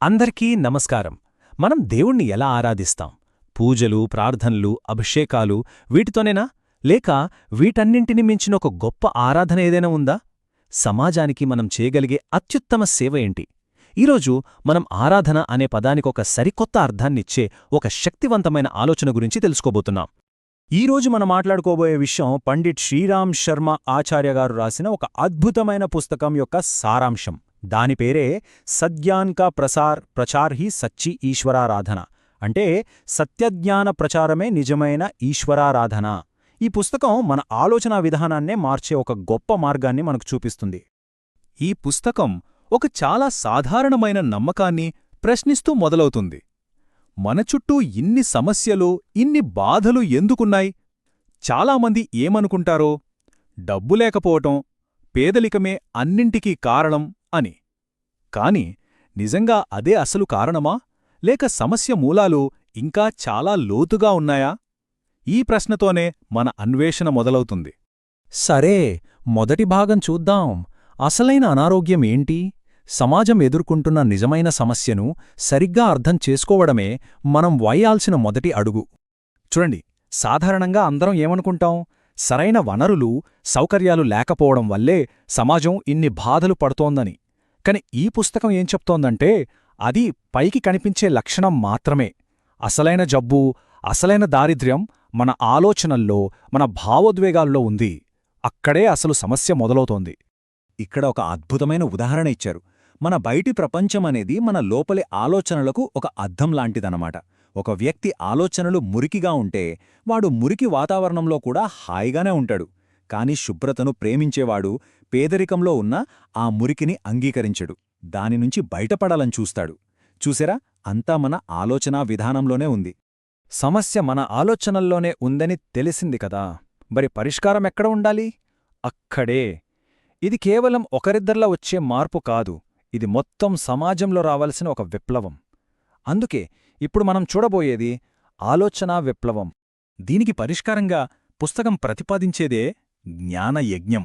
అందరికీ నమస్కారం. మనం దేవుణ్ణి ఎలా ఆరాధిస్తాం? పూజలు, ప్రార్థనలు, అభిషేకాలు వీటితోనేనా? లేక వీటన్నింటిని మించిన ఒక గొప్ప ఆరాధన ఏదైనా ఉందా? సమాజానికి మనం చేయగలిగే అత్యుత్తమ సేవ ఏంటి? ఈరోజు మనం ఆరాధన అనే పదానికొక సరికొత్త అర్థాన్నిచ్చే ఒక శక్తివంతమైన ఆలోచన గురించి తెలుసుకోబోతున్నాం. ఈరోజు మనం మాట్లాడుకోబోయే విషయం పండిట్ శ్రీరామ్ శర్మ ఆచార్య గారు రాసిన ఒక అద్భుతమైన పుస్తకం యొక్క సారాంశం. దాని పేరే సద్జ్ఞాన్ కా ప్రచార్ హీ సచ్చి ఈశ్వరారాధన, అంటే సత్యజ్ఞాన ప్రచారమే నిజమైన ఈశ్వరారాధన. ఈ పుస్తకం మన ఆలోచనా విధానాన్నే మార్చే ఒక గొప్ప మార్గాన్ని మనకు చూపిస్తుంది. ఈ పుస్తకం ఒక చాలా సాధారణమైన నమ్మకాన్ని ప్రశ్నిస్తూ మొదలవుతుంది. మన చుట్టూ ఇన్ని సమస్యలు, ఇన్ని బాధలు ఎందుకున్నాయి? చాలామంది ఏమనుకుంటారో, డబ్బు లేకపోవటం, పేదలికమే అన్నింటికీ కారణం అని. కాని నిజంగా అదే అసలు కారణమా? లేక సమస్య మూలాలు ఇంకా చాలా లోతుగా ఉన్నాయా? ఈ ప్రశ్నతోనే మన అన్వేషణ మొదలవుతుంది. సరే, మొదటి భాగం చూద్దాం. అసలైన అనారోగ్యం ఏంటి? సమాజం ఎదుర్కొంటున్న నిజమైన సమస్యను సరిగ్గా అర్థం చేసుకోవడమే మనం వేయాల్సిన మొదటి అడుగు. చూడండి, సాధారణంగా అందరం ఏమనుకుంటాం? సరైన వనరులు, సౌకర్యాలు లేకపోవడం వల్లే సమాజం ఇన్ని బాధలు పడుతోందని. కాని ఈ పుస్తకం ఏం చెప్తోందంటే, అది పైకి కనిపించే లక్షణం మాత్రమే. అసలైన జబ్బు, అసలైన దారిద్ర్యం మన ఆలోచనల్లో, మన భావోద్వేగాల్లో ఉంది. అక్కడే అసలు సమస్య మొదలవుతోంది. ఇక్కడ ఒక అద్భుతమైన ఉదాహరణ ఇచ్చారు. మన బయటి ప్రపంచమనేది మన లోపలి ఆలోచనలకు ఒక అద్దం లాంటిదన్నమాట. ఒక వ్యక్తి ఆలోచనలు మురికిగా ఉంటే వాడు మురికి వాతావరణంలో కూడా హాయిగానే ఉంటాడు. కాని శుభ్రతను ప్రేమించేవాడు పేదరికంలో ఉన్న ఆ మురికిని అంగీకరించడు, దానినుంచి బయటపడాలని చూస్తాడు. చూసారా, అంతా మన ఆలోచనా విధానంలోనే ఉంది. సమస్య మన ఆలోచనల్లోనే ఉందని తెలిసింది కదా, మరి పరిష్కారమెక్కడ ఉండాలి? అక్కడే. ఇది కేవలం ఒకరిద్దర్లా వచ్చే మార్పు కాదు, ఇది మొత్తం సమాజంలో రావలసిన ఒక విప్లవం. అందుకే ఇప్పుడు మనం చూడబోయేది ఆలోచనా విప్లవం. దీనికి పరిష్కారంగా పుస్తకం ప్రతిపాదించేదే జ్ఞానయజ్ఞం.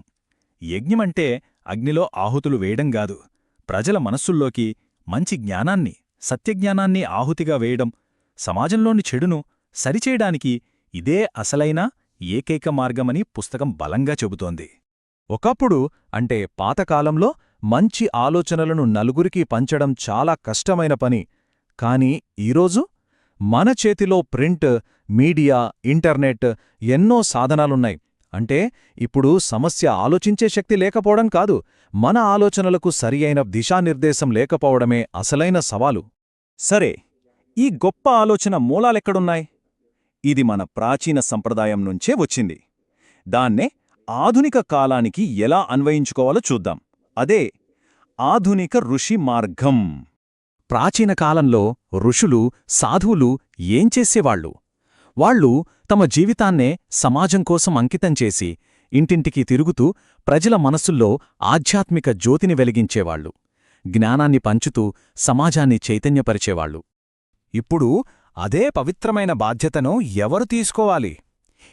యజ్ఞమంటే అగ్నిలో ఆహుతులు వేయడం గాదు, ప్రజల మనస్సుల్లోకి మంచి జ్ఞానాన్ని, సత్యజ్ఞానాన్ని ఆహుతిగా వేయడం. సమాజంలోని చెడును సరిచేయడానికి ఇదే అసలైన ఏకైక మార్గమని పుస్తకం బలంగా చెబుతోంది. ఒకప్పుడు, అంటే పాతకాలంలో, మంచి ఆలోచనలను నలుగురికి పంచడం చాలా కష్టమైన పని. కాని ఈరోజు మన చేతిలో ప్రింట్, మీడియా, ఇంటర్నెట్, ఎన్నో సాధనాలున్నాయి. అంటే ఇప్పుడు సమస్య ఆలోచించే శక్తి లేకపోవడం కాదు, మన ఆలోచనలకు సరియైన దిశానిర్దేశం లేకపోవడమే అసలైన సవాలు. సరే, ఈ గొప్ప ఆలోచన మూలాలెక్కడున్నాయి? ఇది మన ప్రాచీన సంప్రదాయం నుంచే వచ్చింది. దాన్నే ఆధునిక కాలానికి ఎలా అన్వయించుకోవాలో చూద్దాం. అదే ఆధునిక ఋషి మార్గం. ప్రాచీన కాలంలో ఋషులు, సాధువులు ఏం చేసేవాళ్లు? వాళ్ళు తమ జీవితాన్నే సమాజం కోసం అంకితం చేసి, ఇంటింటికి తిరుగుతూ ప్రజల మనసుల్లో ఆధ్యాత్మిక జ్యోతిని వెలిగించేవాళ్లు. జ్ఞానాన్ని పంచుతూ సమాజాన్ని చైతన్యపరిచేవాళ్లు. ఇప్పుడు అదే పవిత్రమైన బాధ్యతను ఎవరు తీసుకోవాలి?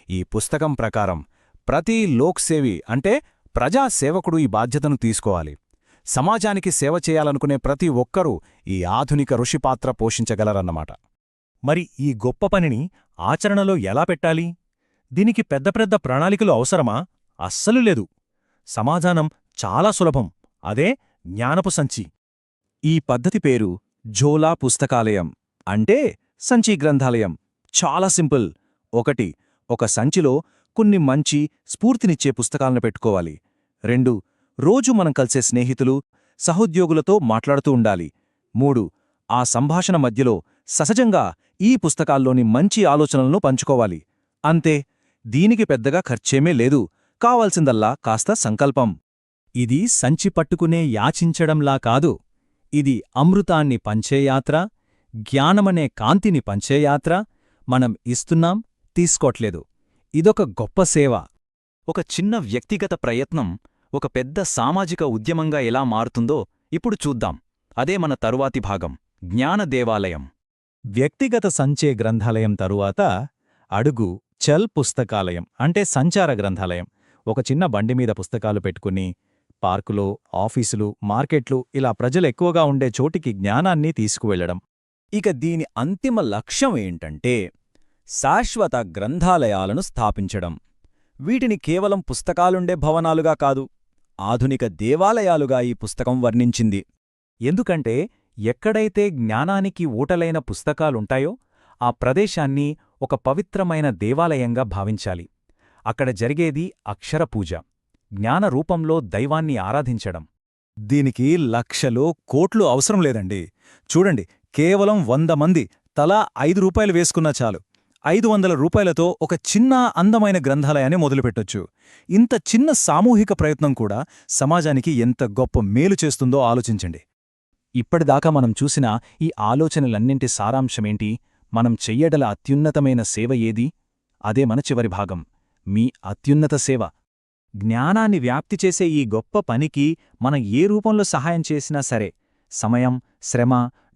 ఈ పుస్తకం ప్రకారం ప్రతి లోక్సేవి, అంటే ప్రజాసేవకుడు ఈ బాధ్యతను తీసుకోవాలి. సమాజానికి సేవ చేయాలనుకునే ప్రతి ఒక్కరూ ఈ ఆధునిక ఋషి పాత్ర పోషించగలరన్నమాట. మరి ఈ గొప్ప పనిని ఆచరణలో ఎలా పెట్టాలి? దీనికి పెద్ద పెద్ద ప్రణాళికలు అవసరమా? అస్సలు లేదు. సమాధానం చాలా సులభం. అదే జ్ఞానపు సంచి. ఈ పద్ధతి పేరు ఝోలా పుస్తకాలయం, అంటే సంచి గ్రంథాలయం. చాలా సింపుల్. ఒక సంచిలో కొన్ని మంచి, స్ఫూర్తినిచ్చే పుస్తకాలను పెట్టుకోవాలి. 2 రోజు మనం కలిసే స్నేహితులు, సహోద్యోగులతో మాట్లాడుతూ ఉండాలి. 3 ఆ సంభాషణ మధ్యలో సహజంగా ఈ పుస్తకాల్లోని మంచి ఆలోచనలను పంచుకోవాలి. అంతే. దీనికి పెద్దగా ఖర్చేమీ లేదు, కావాల్సిందల్లా కాస్త సంకల్పం. ఇది సంచి పట్టుకునే యాచించడంలా కాదు, ఇది అమృతాన్ని పంచేయాత్ర, జ్ఞానమనే కాంతిని పంచేయాత్ర. మనం ఇస్తున్నాం, తీసుకోట్లేదు. ఇదొక గొప్ప సేవ. ఒక చిన్న వ్యక్తిగత ప్రయత్నం ఒక పెద్ద సామాజిక ఉద్యమంగా ఎలా మారుతుందో ఇప్పుడు చూద్దాం. అదే మన తరువాతి భాగం, జ్ఞాన దేవాలయం. వ్యక్తిగత సంచే గ్రంథాలయం తరువాత అడుగు చల్ పుస్తకాలయం, అంటే సంచార గ్రంథాలయం. ఒక చిన్న బండిమీద పుస్తకాలు పెట్టుకుని పార్కులో, ఆఫీసులు, మార్కెట్లు ఇలా ప్రజలు ఎక్కువగా ఉండే చోటికి జ్ఞానాన్ని తీసుకువెళ్లడం. ఇక దీని అంతిమ లక్ష్యం ఏంటంటే శాశ్వత గ్రంథాలయాలను స్థాపించడం. వీటిని కేవలం పుస్తకాలుండే భవనాలుగా కాదు, ఆధునిక దేవాలయాలుగా ఈ పుస్తకం వర్ణించింది. ఎందుకంటే ఎక్కడైతే జ్ఞానానికి ఊటలైన పుస్తకాలుంటాయో ఆ ప్రదేశాన్ని ఒక పవిత్రమైన దేవాలయంగా భావించాలి. అక్కడ జరిగేది అక్షరపూజ, జ్ఞానరూపంలో దైవాన్ని ఆరాధించడం. దీనికి లక్షలో కోట్లు అవసరం లేదండి. చూడండి, కేవలం 100 మంది తలా 5 రూపాయలు వేసుకున్నా చాలు. 500 రూపాయలతో ఒక చిన్న అందమైన గ్రంథాలయాన్ని మొదలుపెట్టొచ్చు. ఇంత చిన్న సామూహిక ప్రయత్నం కూడా సమాజానికి ఎంత గొప్ప మేలు చేస్తుందో ఆలోచించండి. ఇప్పటిదాకా మనం చూసిన ఈ ఆలోచనలన్నింటి సారాంశమేంటి? మనం చెయ్యగల అత్యున్నతమైన సేవ ఏది? అదే మన చివరి భాగం, మీ అత్యున్నత సేవ. జ్ఞానాన్ని వ్యాప్తి చేసే ఈ గొప్ప పనికి మనం ఏ రూపంలో సహాయం చేసినా సరే, సమయం, శ్రమ,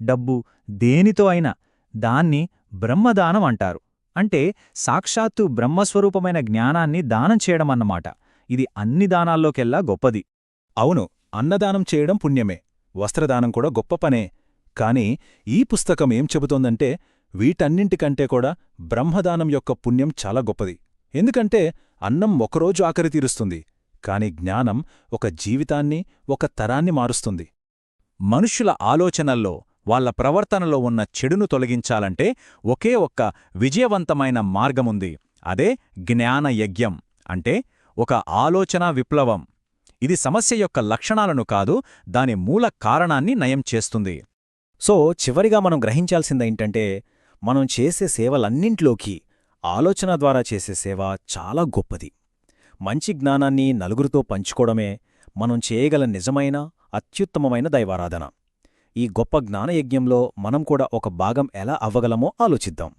డబ్బు దేనితో అయినా, దాన్ని బ్రహ్మదానం అంటారు. అంటే సాక్షాత్తు బ్రహ్మస్వరూపమైన జ్ఞానాన్ని దానం చేయడమన్నమాట. ఇది అన్ని దానాల్లోకెల్లా గొప్పది. అవును, అన్నదానం చేయడం పుణ్యమే, వస్త్రదానం కూడా గొప్ప పనే. కాని ఈ పుస్తకం ఏం చెబుతోందంటే వీటన్నింటికంటే కూడా బ్రహ్మదానం యొక్క పుణ్యం చాలా గొప్పది. ఎందుకంటే అన్నం ఒకరోజు ఆకలి తీరుస్తుంది, కాని జ్ఞానం ఒక జీవితాన్ని, ఒక తరాన్ని మారుస్తుంది. మనుష్యుల ఆలోచనల్లో, వాళ్ళ ప్రవర్తనలో ఉన్న చెడును తొలగించాలంటే ఒకే ఒక్క విజయవంతమైన మార్గముంది. అదే జ్ఞానయజ్ఞం, అంటే ఒక ఆలోచనా విప్లవం. ఇది సమస్య యొక్క లక్షణాలను కాదు, దాని మూల కారణాన్ని నయం చేస్తుంది. సో చివరిగా మనం గ్రహించాల్సిందేంటంటే మనం చేసే సేవలన్నింట్లోకి ఆలోచన ద్వారా చేసే సేవ చాలా గొప్పది. మంచి జ్ఞానాన్ని నలుగురితో పంచుకోవడమే మనం చేయగల నిజమైన, అత్యుత్తమమైన దైవారాధన. ఈ గొప్ప జ్ఞానయజ్ఞంలో మనం కూడా ఒక భాగం ఎలా అవ్వగలమో ఆలోచిద్దాం.